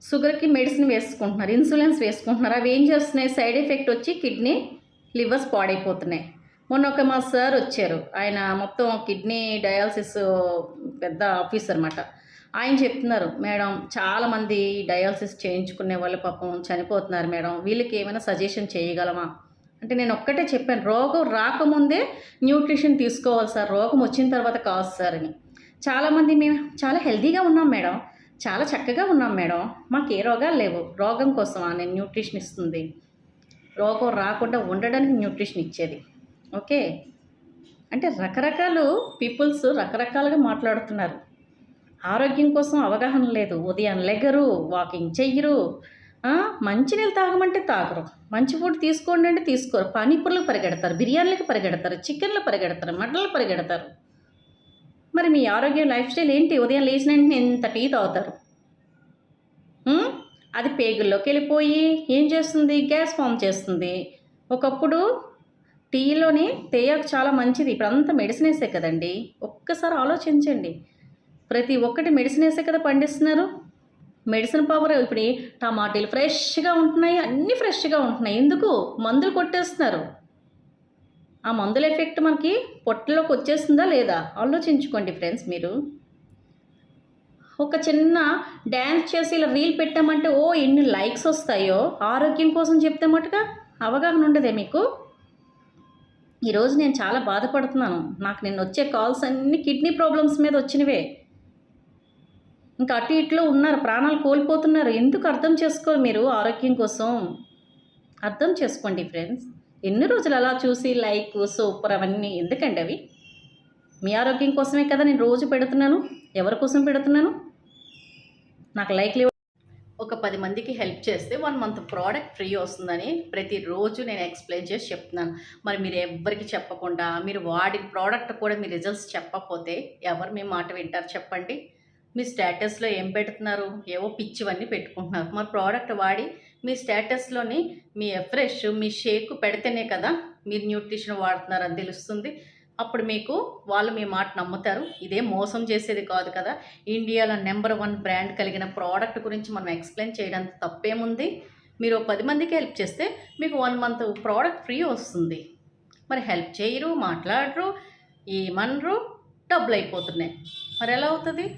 షుగర్కి మెడిసిన్ వేసుకుంటున్నారు, ఇన్సులిన్స్ వేసుకుంటున్నారు. అవి ఏం చేస్తున్నాయి, సైడ్ ఎఫెక్ట్ వచ్చి కిడ్నీ లివర్స్ పాడైపోతున్నాయి. మొన్న ఒక మా సార్ వచ్చారు, ఆయన మొత్తం కిడ్నీ డయాలసిస్ పెద్ద ఆఫీసర్ అనమాట. ఆయన చెప్తున్నారు, మేడం చాలామంది డయాలసిస్ చేయించుకునే వాళ్ళు పాపం చనిపోతున్నారు మేడం, వీళ్ళకి ఏమైనా సజెషన్ చేయగలమా అంటే నేను ఒక్కటే చెప్పాను, రోగం రాకముందే న్యూట్రిషన్ తీసుకోవాలి సార్, రోగం వచ్చిన తర్వాత కాదు సార్ అని. చాలామంది మేము చాలా హెల్తీగా ఉన్నాం మేడం, చాలా చక్కగా ఉన్నాం మేడం, మాకు ఏ రోగాలు లేవు, రోగం కోసమా నేను న్యూట్రిషన్ ఇస్తుంది, రోగం రాకుండా ఉండడానికి న్యూట్రిషన్ ఇచ్చేది. ఓకే, అంటే రకరకాలు పీపుల్స్ రకరకాలుగా మాట్లాడుతున్నారు. ఆరోగ్యం కోసం అవగాహన లేదు, ఉదయం లెగరు, వాకింగ్ చెయ్యరు, మంచినీళ్ళు తాగమంటే తాగరు, మంచి ఫుడ్ తీసుకోండి అంటే తీసుకోరు, పానీపూర్లకు పరిగెడతారు, బిర్యానీలకు పరిగెడతారు, చికెన్లు పరిగెడతారు, మటన్లు పరిగెడతారు. మరి మీ ఆరోగ్యం లైఫ్ స్టైల్ ఏంటి? ఉదయం లేచిన వెంటనే ఎంత టీ తాగుతారు, అది పేగుల్లోకి వెళ్ళిపోయి ఏం చేస్తుంది, గ్యాస్ ఫామ్ చేస్తుంది. ఒకప్పుడు టీలోని తేయాకు చాలా మంచిది, ఇప్పుడు అంతా మెడిసిన్ వేసే కదండి. ఒక్కసారి ఆలోచించండి, ప్రతి ఒక్కటి మెడిసిన్ వేసే కదా పండిస్తున్నారు. మెడిసిన్ పవర్ ఇప్పుడు టమాటీలు ఫ్రెష్గా ఉంటున్నాయి, అన్నీ ఫ్రెష్గా ఉంటున్నాయి, ఎందుకు మందులు కొట్టేస్తున్నారు. ఆ మందుల ఎఫెక్ట్ మనకి పొట్టలోకి వచ్చేస్తుందా లేదా ఆలోచించుకోండి ఫ్రెండ్స్. మీరు ఒక చిన్న డ్యాన్స్ చేసి ఇలా రీల్ పెట్టామంటే ఎన్ని లైక్స్ వస్తాయో, ఆరోగ్యం కోసం చెప్తే మటుగా అవగాహన ఉండదే మీకు. ఈరోజు నేను చాలా బాధపడుతున్నాను, నాకు నిన్న వచ్చే కాల్స్ అన్నీ కిడ్నీ ప్రాబ్లమ్స్ మీద వచ్చినవే. ఇంకా అటు ఇట్లో ఉన్నారు, ప్రాణాలు కోల్పోతున్నారు. ఎందుకు అర్థం చేసుకోరు మీరు ఆరోగ్యం కోసం? అర్థం చేసుకోండి ఫ్రెండ్స్. ఎన్ని రోజులు అలా చూసి లైక్ సూపర్ అవన్నీ ఎందుకండి? అవి మీ ఆరోగ్యం కోసమే కదా నేను రోజు పెడుతున్నాను. ఎవరి కోసం పెడుతున్నాను? నాకు లైక్లు ఒక 10 మందికి హెల్ప్ చేస్తే 1 మంత్ ప్రోడక్ట్ ఫ్రీ వస్తుందని ప్రతిరోజు నేను ఎక్స్ప్లెయిన్ చేసి చెప్తున్నాను. మరి మీరు ఎవ్వరికి చెప్పకుండా మీరు వాడిన ప్రోడక్ట్ కూడా మీ రిజల్ట్స్ చెప్పకపోతే ఎవరు మీ మాట వింటారు చెప్పండి? మీ స్టేటస్లో ఏం పెడుతున్నారు? ఏవో పిచ్చివన్నీ పెట్టుకుంటున్నారు. మరి ప్రోడక్ట్ వాడి మీ స్టేటస్లోని మీ ఫ్రెష్ మీ షేక్ పెడితేనే కదా మీరు న్యూట్రిషన్ వాడుతున్నారని తెలుస్తుంది. అప్పుడు మీకు వాళ్ళు మీ మాట నమ్ముతారు. ఇదే మోసం చేసేది కాదు కదా. ఇండియాలో నెంబర్ 1 బ్రాండ్ కలిగిన ప్రోడక్ట్ గురించి మనం ఎక్స్ప్లెయిన్ చేయడానికి తప్పేముంది? మీరు 10 మందికి హెల్ప్ చేస్తే మీకు 1 మంత్ ప్రోడక్ట్ ఫ్రీ వస్తుంది. మరి హెల్ప్ చేయరు, మాట్లాడరు, ఏమనరు, డబ్బులు అయిపోతున్నాయి. మరి ఎలా అవుతుంది?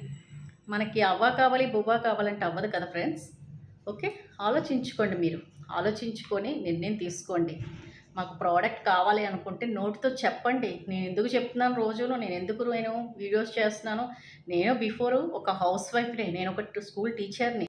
మనకి అవ్వ కావాలి, బువ్వ కావాలంటే అవ్వదు కదా ఫ్రెండ్స్. ఓకే, ఆలోచించుకోండి. మీరు ఆలోచించుకొని నిర్ణయం తీసుకోండి. మాకు ప్రోడక్ట్ కావాలి అనుకుంటే నోటితో చెప్పండి. నేను ఎందుకు చెప్తున్నాను రోజులో, నేను వీడియోస్ చేస్తున్నాను. నేను బిఫోర్ ఒక హౌస్ వైఫ్ని, నేను ఒక స్కూల్ టీచర్ని.